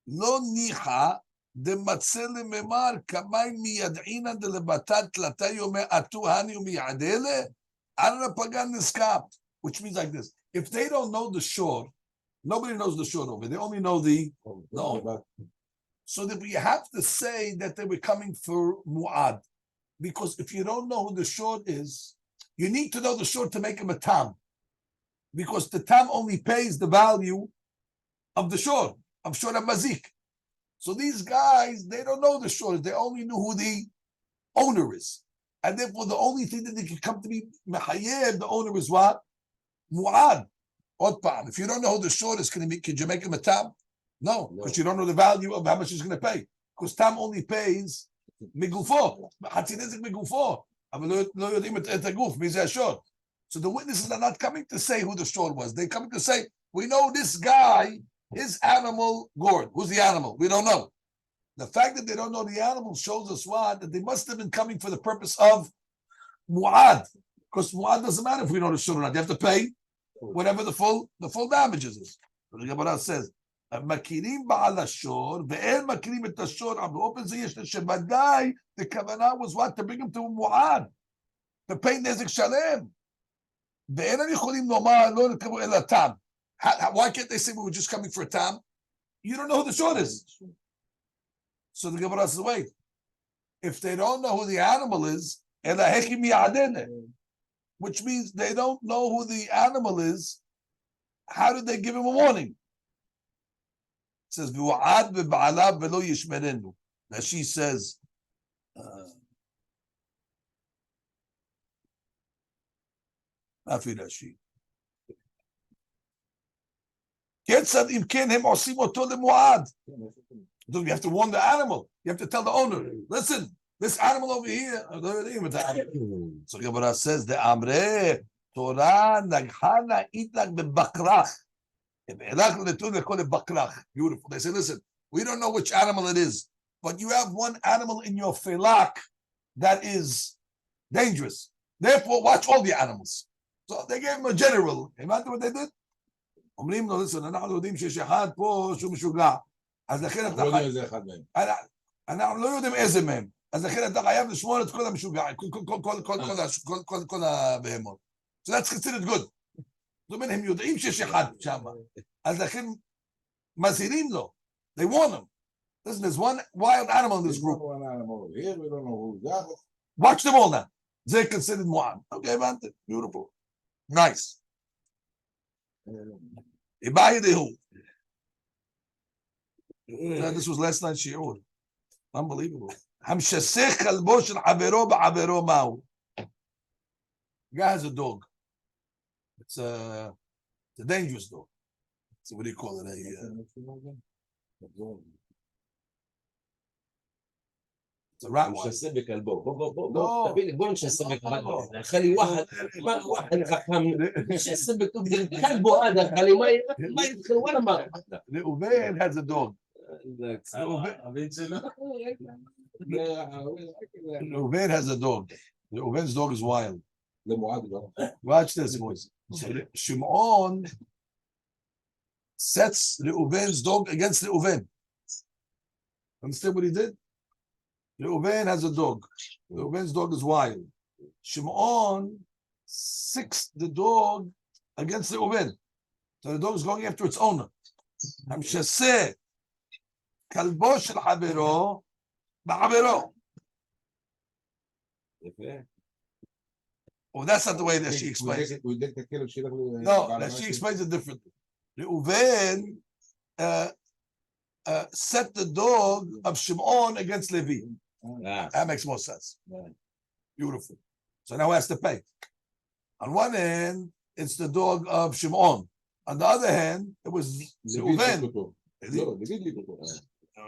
לא ניחא דמצא לממר כמיים מידעינא דלבטת תלתה יומי עטו הני ומייעדלה אנא פגן נזכר. Which means like this. If they don't know the shore, nobody knows the shore over. They only know the owner. So that we have to say that they were coming for mu'ad. Because if you don't know who the short is, you need to know the short to make him a tam. Because the tam only pays the value of the short, of short mazik. So these guys, they don't know the short. They only knew who the owner is. And therefore, the only thing that they can come to be mechayev, the owner is what? Mu'ad. If you don't know who the short is, could you make him a tam? No, because you don't know the value of how much he's going to pay. Because tam only pays מגופו, חצי נזק מגופו, אבל לא יודעים את הגוף, מי זה השור. So the witnesses are not coming to say who the shore was. They're coming to say, we know this guy, his animal gored. Who's the animal? We don't know. The fact that they don't know the animal shows us what? That they must have been coming for the purpose of mu'ad. Because mu'ad doesn't matter if we know the shore or not. You have to pay whatever the full damages is. So the Gemara says, "Makirim ba'al ashor ve'en makirim et ashor." Open zayish shebadai. The kavanah was what, to bring him to mu'ad, to pay nezik shalem. Ve'en yicholim nomar lo nekavu el tam. Why can't they say we were just coming for a tam? You don't know who the shor is. So the Gemara says, wait. If they don't know who the animal is, which means they don't know who the animal is, how did they give him a warning? It says, now she says, you have to warn the animal. You have to tell the owner, listen, this animal over here. So Gemara says, the Amre Torah naghana itlag bebakrach. Beautiful. They say, listen, we don't know which animal it is, but you have one animal in your felak that is dangerous. Therefore, watch all the animals. So they gave him a general. Imagine what they did? אומרים לו, listen, אנחנו יודעים שיש אחד פה שהוא משוגע. אז לכן אתה חייב... אנחנו לא יודעים איזה מהם. אז לכן אתה חייב לשמור את כל המשוגע, כל הבהמות. So that's considered good. זאת אומרת, הם יודעים שיש אחד שם. אז לכן מזהירים לו. They warn him. Listen, there's one wild animal in this group. Watch them all now. זה considered מועד. Okay, הבנתי. Beautiful. Nice. This was last night's shiur. Unbelievable. Guy has a dog. It's a dangerous dog. So what do you call it? It's a rat. משסה בכלבו. בוא, תביא לי, בוא נשסה בכלבו. חלי ואחד חכם, משסה בכלבו עד, חלי, מה יתחיל? וואלה מה? Reuven has a dog. Reuven has a dog. Reuven's dog is wild. Watch this, boys. So Shimon sets Reuven's dog against Reuven. Understand what he did? Reuven has a dog. Reuven's dog is wild. Shimon sicks the dog against Reuven. So the dog is going after its owner. המשסה כלבו של חברו בחברו. Oh, that's not the way that she explains it. No, that she explains it differently. Reuven set the dog of Shimon against Levi. That makes more sense. Beautiful. So now he has to pay. On one hand, it's the dog of Shimon. On the other hand, it was Reuven.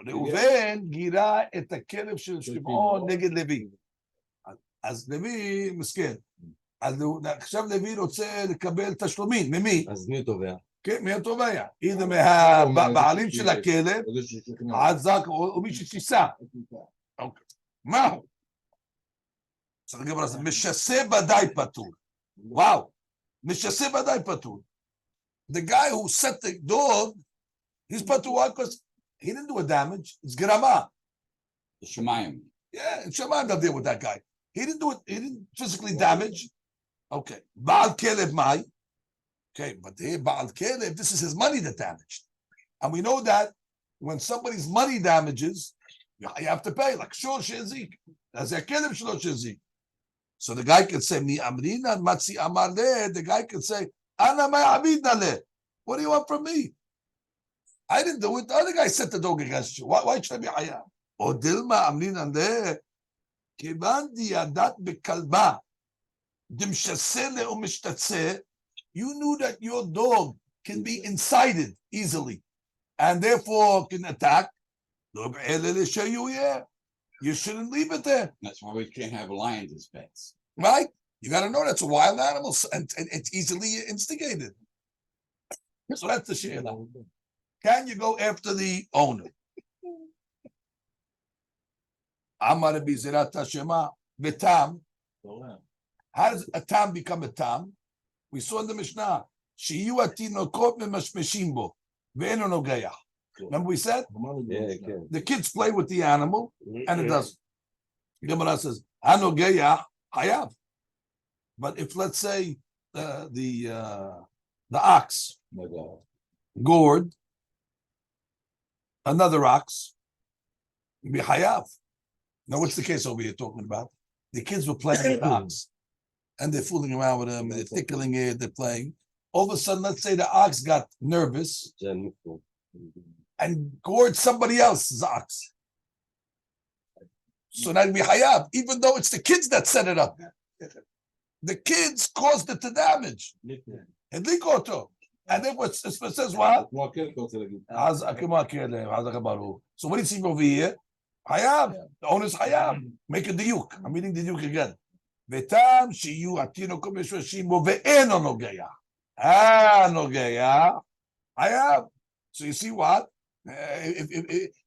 Reuven גירה את הכלב של שמעון נגד לוי. אז לוי מסכן. אז עכשיו לוי רוצה לקבל תשלומים. ממי? אז מי תובע? כן, מי התובע? either מהבעלים של הכלב, עזק או מי ששיסה. מה הוא? צריך גם לעשות, משסה ודאי פטור. וואו, משסה ודאי פטור. The guy who set the dog, he's patuah because he didn't do a damage. It's grama. Shemayim. Yeah, and Shemayim they'll deal with that guy. He didn't do it. He didn't physically damage. Okay. Baal Kelev Mai. Okay, but here Baal Kelev, this is his money that damaged. And we know that when somebody's money damages, you have to pay. Like Shor Shezik. That's a Kelev Shor Shezik. So the guy could say, Mi Amrina Matzi Amarle. The guy could say, what do you want from me? I didn't do it. The other guy set the dog against you. Why should I be haya? Odilma amnin ande kibandi adat bekalba dimshasele umishtatse. You knew that your dog can be incited easily, and therefore can attack. You shouldn't leave it there. That's why we can't have lions as pets. Right? You got to know that's a wild animal, and it's easily instigated. So that's the sheila. Can you go after the owner? Amar bizirat hashema betam. How does a tam become a tam? We saw in the Mishnah. שיהיו התינוקות ממשמשים בו, ואינו נוגע. Remember we said? The kids play with the animal, and it doesn't. The Gemara says, "Hanogeyah hayav." But if, let's say, the ox gored another ox, it'd be hayav. Now, what's the case over here talking about? The kids were playing with the ox, and they're fooling around with him, and they're tickling it, they're playing. All of a sudden, let's say the ox got nervous and gored somebody else's ox. So that'd be hayab, even though it's the kids that set it up. The kids caused it to damage. And likoto. And then it says what? So what do you see over here? Hayab. The owner's hayab. Make a diuk. I'm reading the diuk again. Vetam shiyu atinokom meshvashimo ve'eno nogeya. Nogeya. Hayab. So you see what?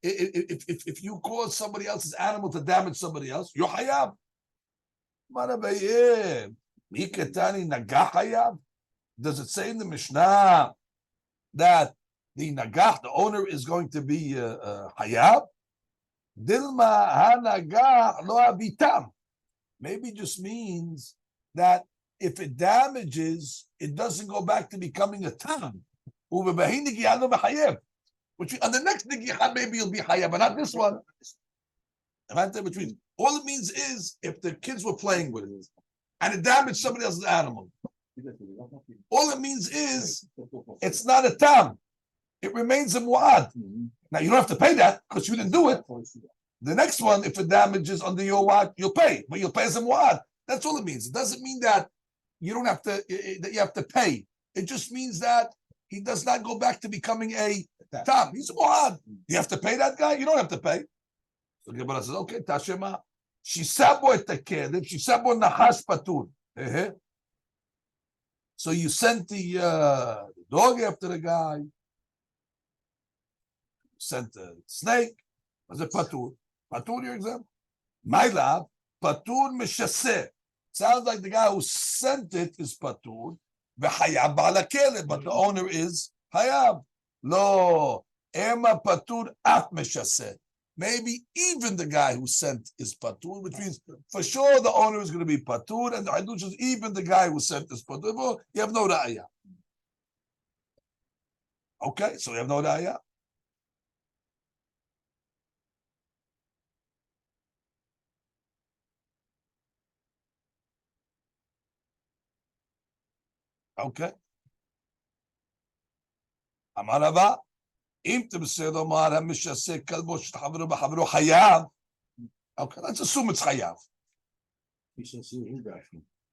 If you cause somebody else's animal to damage somebody else, you're hayab. Does it say in the Mishnah that the nagah, the owner, is going to be hayab? Dilma hanagah lo abitam. Maybe it just means that if it damages, it doesn't go back to becoming a tam. Which on the next nigihah, maybe you'll be hayab, but not this one. Which means all it means is if the kids were playing with it and it damaged somebody else's animal, all it means is it's not a tam. It remains a mu'ad. Now you don't have to pay that because you didn't do it. The next one, if it damages under your watch, you'll pay, but you'll pay as a mu'ad. That's all it means. It doesn't mean that you don't have to that you have to pay. It just means that he does not go back to becoming a tam. He's a mu'ad. You have to pay that guy. You don't have to pay. So the Gemara says, okay, Tashema. She sabo et tekelim. She sabo nahash patur. So you sent the dog after the guy. You sent the snake. Was it patur? Patur, your example? My lab, patur meshaseh. Sounds like the guy who sent it is patur. V'hayab ba'ala keleb, but the owner is hayab. Lo, ema patur af meshaseh. Maybe even the guy who sent is patur, which means for sure the owner is going to be patur, and the hadush is even the guy who sent is patur. Well, you have no ra'ayah. Okay, so you have no ra'ayah. Okay. Amar Rava. Okay, let's assume it's chayav.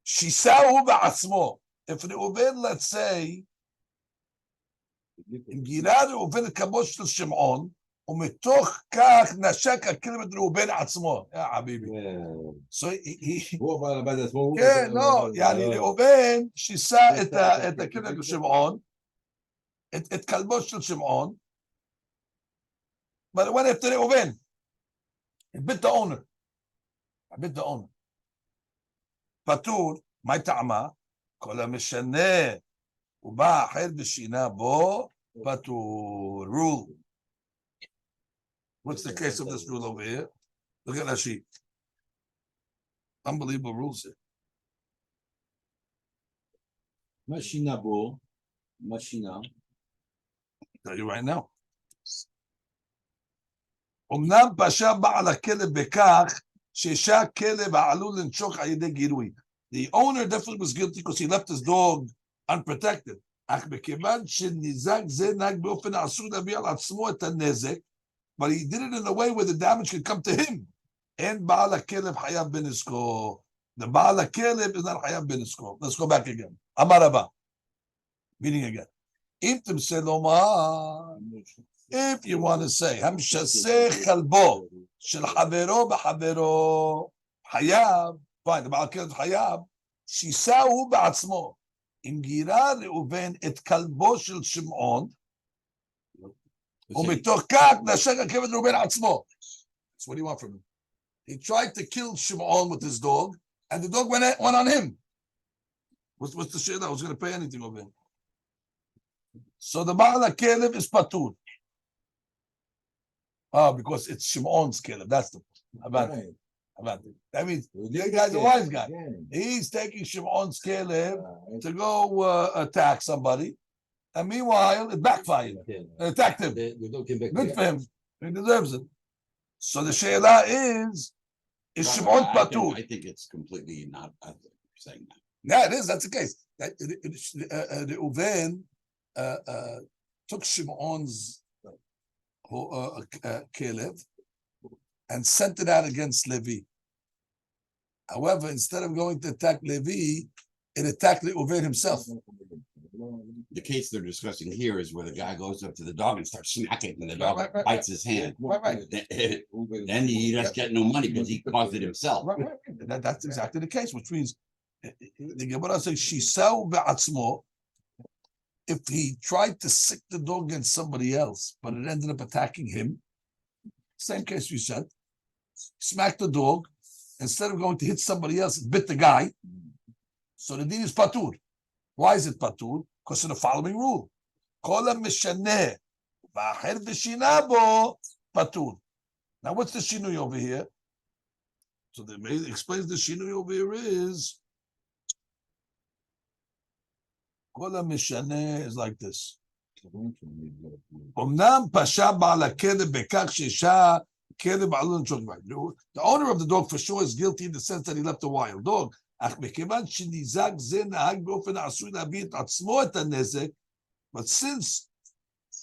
Shisahu ba'atzmo. If the Reuven, let's say, גילה ראובן את כבוד של שמעון, ומתוך כך נשק הכלב את ראובן עצמו. יא חביבי. So he... כן, לא, יעני ראובן שיסה את הכלב של שמעון, את כלבו של שמעון, but it went after Reuven. It bit the owner. פטור, מה טעמה? כל המשנה ובא אחר ושינה בו, פטור. Rule. What's the case of this rule over here? Look at that sheet. Unbelievable rules here. Mashina bo, mashina. I'll tell you right now. אמנם פשע בעל הכלב בכך שישה כלב העלול לנשוך על ידי גירוי. The owner definitely was guilty because he left his dog unprotected. אך מכיוון שניזק זה נהג באופן האסור להביא על עצמו את הנזק, but he did it in a way where the damage could come to him. אין בעל הכלב חייב בנזקו. The בעל הכלב is not חייב בנזקו. Let's go back again. אמר רבה. Meaning again. אם תמסה לומר, if you want to say, המשסה חלבו של חברו בחברו חייב, fine, the בעל הכלב חייב, שיסה הוא בעצמו. אם גירה ראובן את כלבו של שמעון, ומתוך כך נשק הכלב את ראובן עצמו. So what do you want from him? He tried to kill Shimon with his dog, and the dog went on him. What's the shit? I was going to pay anything over him. So the Ba'al Kelev is Patur. Oh, because it's Shimon's Kelev. That's the about it. About it. That means the guy's a wise guy. He's taking Shimon's Kelev to go attack somebody. And meanwhile, it backfired. It attacked him. Good for him. He deserves it. So the Sheila is Shimon Patur? I think it's completely not. I think you're saying that. Yeah, it is. That's the case. Reuven took Shimon's Kelev and sent it out against Levi. However, instead of going to attack Levi, it attacked Reuven himself. The case they're discussing here is where the guy goes up to the dog and starts smacking, and the dog bites his hand. Right. Then he doesn't get no money because he caused it himself. Right. That's exactly the case, which means the Gemara says Shisau be'atzmo. If he tried to sick the dog against somebody else, but it ended up attacking him, same case we said, smacked the dog, instead of going to hit somebody else, it bit the guy. So the din is patur. Why is it patur? Because of the following rule. Kol mishaneh v'acher v'shina bo patur. Now what's the shinui over here? So the explains the shinui over here is Kol mishaneh is like this. Omnam pasha ba'al hakeleb bekach sheisha keleb alun chokbay. The owner of the dog for sure is guilty in the sense that he left a wild dog. But since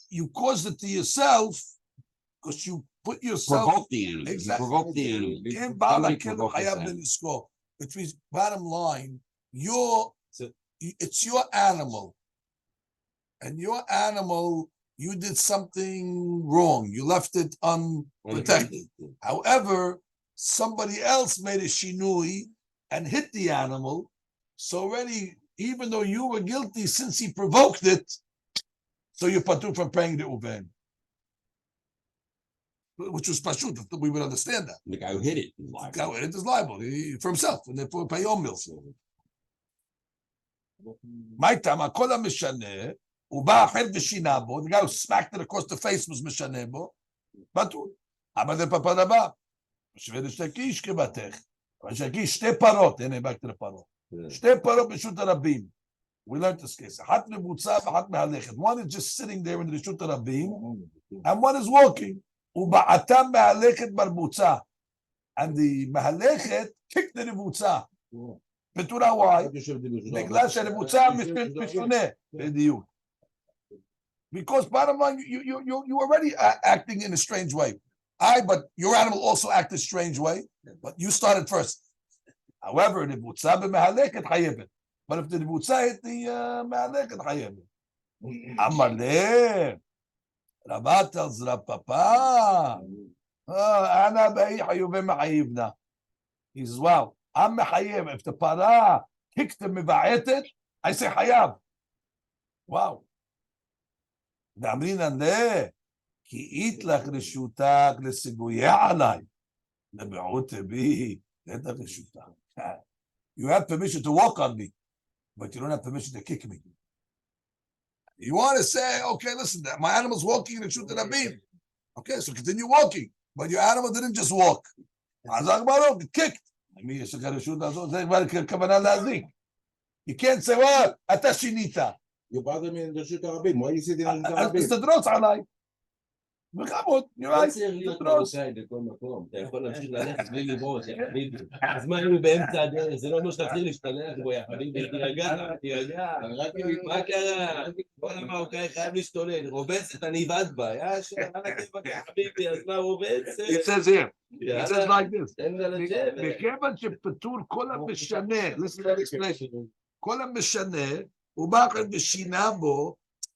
you caused it to yourself, because you put yourself Provoke the animal. Exactly. Provoke the animal. Which means, bottom line, it's your animal, and your animal, you did something wrong. You left it unprotected. However, somebody else made a shinui and hit the animal, so already, even though you were guilty, since he provoked it, so you're patur from paying the uven. Which was pashut, we would understand that. The guy who hit it is liable. The guy who hit it is liable for himself, and therefore pay your mills. My time, the guy who smacked it across the face was mishaneh bo, patur. שתי פרות, הנה באקת לפרות. שתי פרות ברשות הרבים. We learned this case. אחת מבוצע ואחת מהלכת. One is just sitting there in רשות הרבים, and one is walking. ובעתם מהלכת ברבוצה. And the מהלכת kicked the מבוצע. בתורה why? בגלל שהרבוצה משונה. בדיוק. Because bottom line, you already acting in a strange way. But your animal also acted a strange way, but you started first. However, the butza b'mehaleket chayevet. But if the butza hit the mehaleket chayevet. Amaleh. Rabat tells Papa. Ana b'ei chayuvim mechayivna. He says, "Wow, I'm mechayev. If the para kicked the meva'etet, I say chayav." Wow. The amrinan there. כי איתלך רשותך לסיגויה עליי, לבעוט בי, אין לך רשותך. You have permission to walk on me, but you don't have permission to kick me. You want to say, okay, listen, my animal's walking in Reshut Rabim. Okay, so continue walking, but your animal didn't just walk. It kicked. You can't say, well, אתה שינית. You bother me in רשות הרבים. Why are you sitting in רשות הרבים? תדרוס עליי. בכבוד, נראה. צריך להיות מרושי בכל מקום, אתה יכול להמשיך ללכת בלי לבוש, יא חביבי. אז מה אם באמצע הדרך, זה לא אומר שתתחיל להשתלח בו, יא חביבי, תירגע, מה קרה? כל המרוקאי חייב להשתולל, רובצת, אני אבעט בה, יא חביבי, אז מה רובצת? It says here, it says like this, תן לה לשבת. מכיוון שפטור כל המשנה, listen to that explanation, כל המשנה, ובאחד בשינה בו,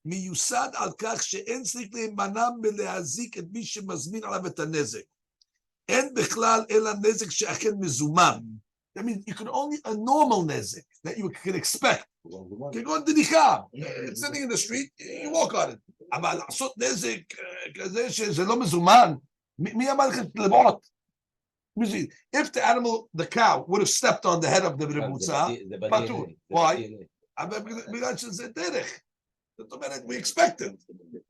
מיוסד על כך שאין צריך להימנע מלהזיק את מי שמזמין עליו את הנזק. אין בכלל אלא נזק שאכן מזומן. I mean, you can only a normal נזק that you can expect. כגון דניחה, sitting in the street, you walk on it. אבל לעשות נזק כזה שזה לא מזומן, מי אמר לך לבעוט? If the animal, the cow, would have stepped on the head of the rebutza, פטור. Why? בגלל שזה דרך. We expected.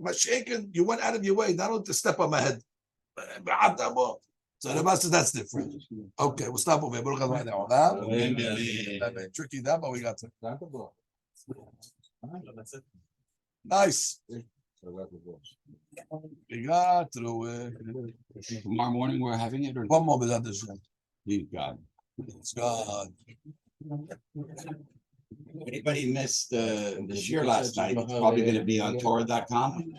Masechet, you went out of your way not only to step on my head. So the master, that's different. Okay, we'll stop over here. Baruch Adonai Le'olam. Tricky that, but we got to. Nice. We got through it. Tomorrow morning we're having it or One more without this. Please God. It's God. Anybody missed the shir last night? It's probably going to be on Torah.com.